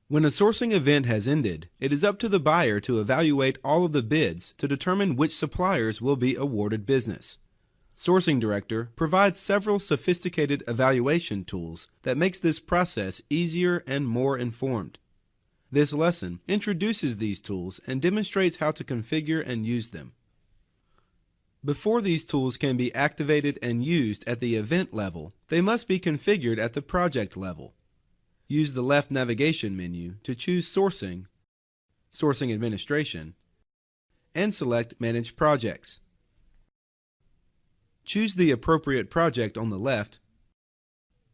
When a sourcing event has ended, it is up to the buyer to evaluate all of the bids to determine which suppliers will be awarded business. Sourcing Director provides several sophisticated evaluation tools that makes this process easier and more informed. This lesson introduces these tools and demonstrates how to configure and use them. Before these tools can be activated and used at the event level, they must be configured at the project level. Use the left navigation menu to choose Sourcing, Sourcing Administration, and select Manage Projects. Choose the appropriate project on the left,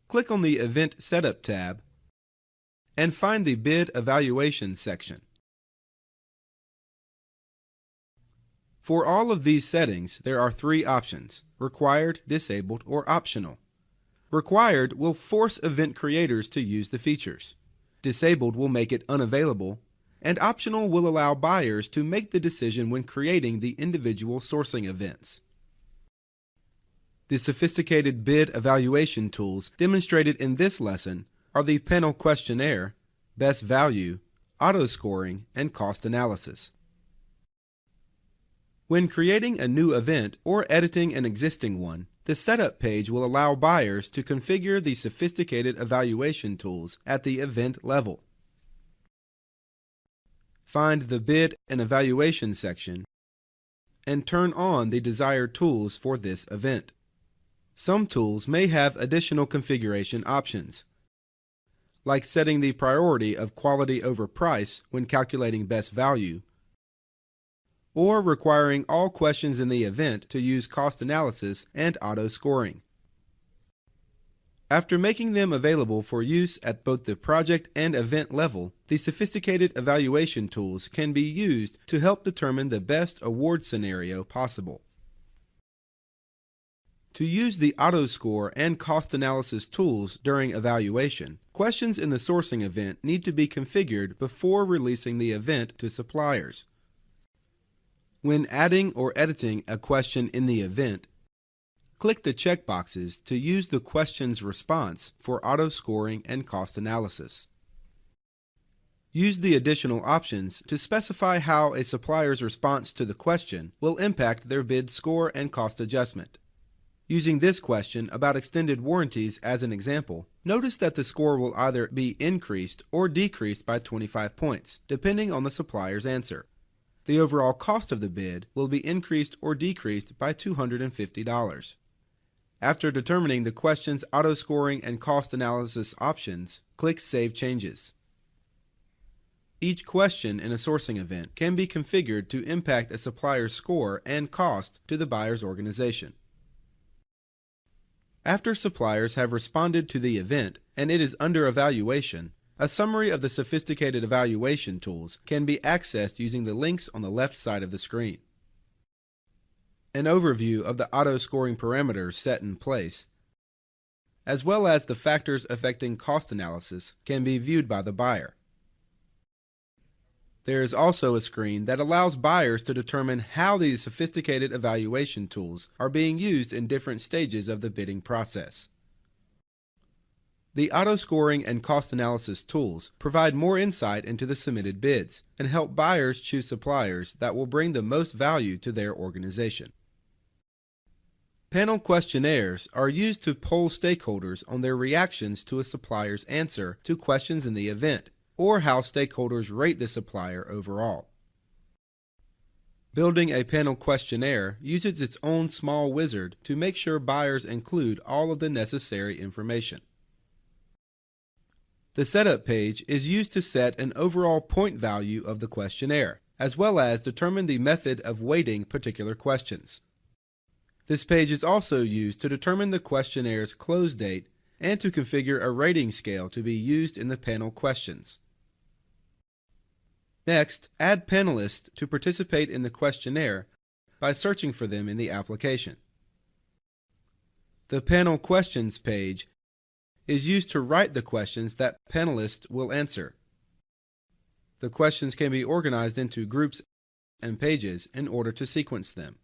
click on the Event Setup tab, and find the Bid Evaluation section. For all of these settings, there are three options: Required, Disabled, or Optional. Required will force event creators to use the features. Disabled will make it unavailable, and Optional will allow buyers to make the decision when creating the individual sourcing events. The sophisticated bid evaluation tools demonstrated in this lesson are the panel questionnaire, best value, auto scoring, and cost analysis. When creating a new event or editing an existing one, the setup page will allow buyers to configure the sophisticated evaluation tools at the event level. Find the Bid and Evaluation section and turn on the desired tools for this event. Some tools may have additional configuration options, like setting the priority of quality over price when calculating best value, or requiring all questions in the event to use cost analysis and auto scoring. After making them available for use at both the project and event level, the sophisticated evaluation tools can be used to help determine the best award scenario possible. To use the auto score and cost analysis tools during evaluation, questions in the sourcing event need to be configured before releasing the event to suppliers. When adding or editing a question in the event, click the checkboxes to use the question's response for auto scoring and cost analysis. Use the additional options to specify how a supplier's response to the question will impact their bid score and cost adjustment. Using this question about extended warranties as an example, notice that the score will either be increased or decreased by 25 points, depending on the supplier's answer. The overall cost of the bid will be increased or decreased by $250. After determining the question's auto scoring and cost analysis options, click Save Changes. Each question in a sourcing event can be configured to impact a supplier's score and cost to the buyer's organization. After suppliers have responded to the event and it is under evaluation, a summary of the sophisticated evaluation tools can be accessed using the links on the left side of the screen. An overview of the auto scoring parameters set in place, as well as the factors affecting cost analysis, can be viewed by the buyer. There is also a screen that allows buyers to determine how these sophisticated evaluation tools are being used in different stages of the bidding process. The auto scoring and cost analysis tools provide more insight into the submitted bids and help buyers choose suppliers that will bring the most value to their organization. Panel questionnaires are used to poll stakeholders on their reactions to a supplier's answer to questions in the event, or how stakeholders rate the supplier overall. Building a panel questionnaire uses its own small wizard to make sure buyers include all of the necessary information. The setup page is used to set an overall point value of the questionnaire, as well as determine the method of weighting particular questions. This page is also used to determine the questionnaire's close date and to configure a rating scale to be used in the panel questions. Next, add panelists to participate in the questionnaire by searching for them in the application. The Panel Questions page is used to write the questions that panelists will answer. The questions can be organized into groups and pages in order to sequence them.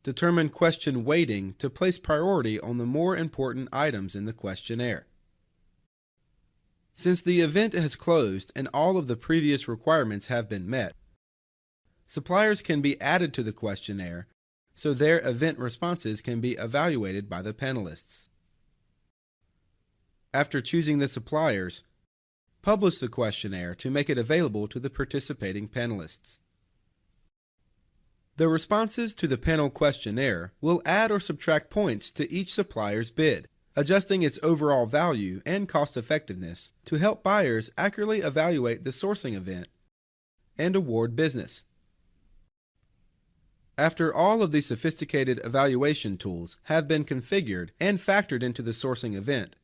Determine question weighting to place priority on the more important items in the questionnaire. Since the event has closed and all of the previous requirements have been met, suppliers can be added to the questionnaire so their event responses can be evaluated by the panelists. After choosing the suppliers, publish the questionnaire to make it available to the participating panelists. The responses to the panel questionnaire will add or subtract points to each supplier's bid, adjusting its overall value and cost effectiveness to help buyers accurately evaluate the sourcing event and award business. After all of the sophisticated evaluation tools have been configured and factored into the sourcing event,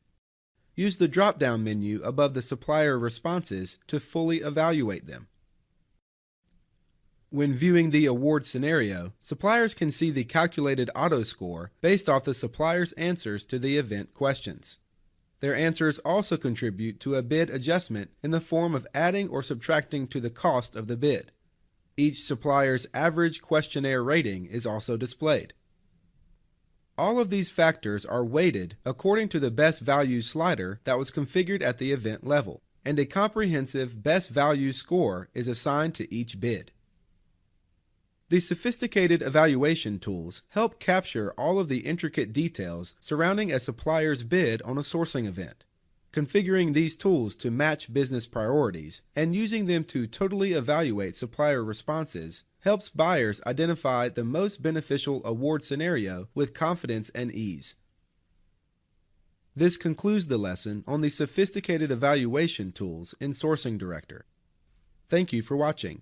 use the drop-down menu above the supplier responses to fully evaluate them. When viewing the award scenario, suppliers can see the calculated auto score based off the supplier's answers to the event questions. Their answers also contribute to a bid adjustment in the form of adding or subtracting to the cost of the bid. Each supplier's average questionnaire rating is also displayed. All of these factors are weighted according to the best value slider that was configured at the event level, and a comprehensive best value score is assigned to each bid. The sophisticated evaluation tools help capture all of the intricate details surrounding a supplier's bid on a sourcing event. Configuring these tools to match business priorities and using them to totally evaluate supplier responses helps buyers identify the most beneficial award scenario with confidence and ease. This concludes the lesson on the sophisticated evaluation tools in Sourcing Director. Thank you for watching.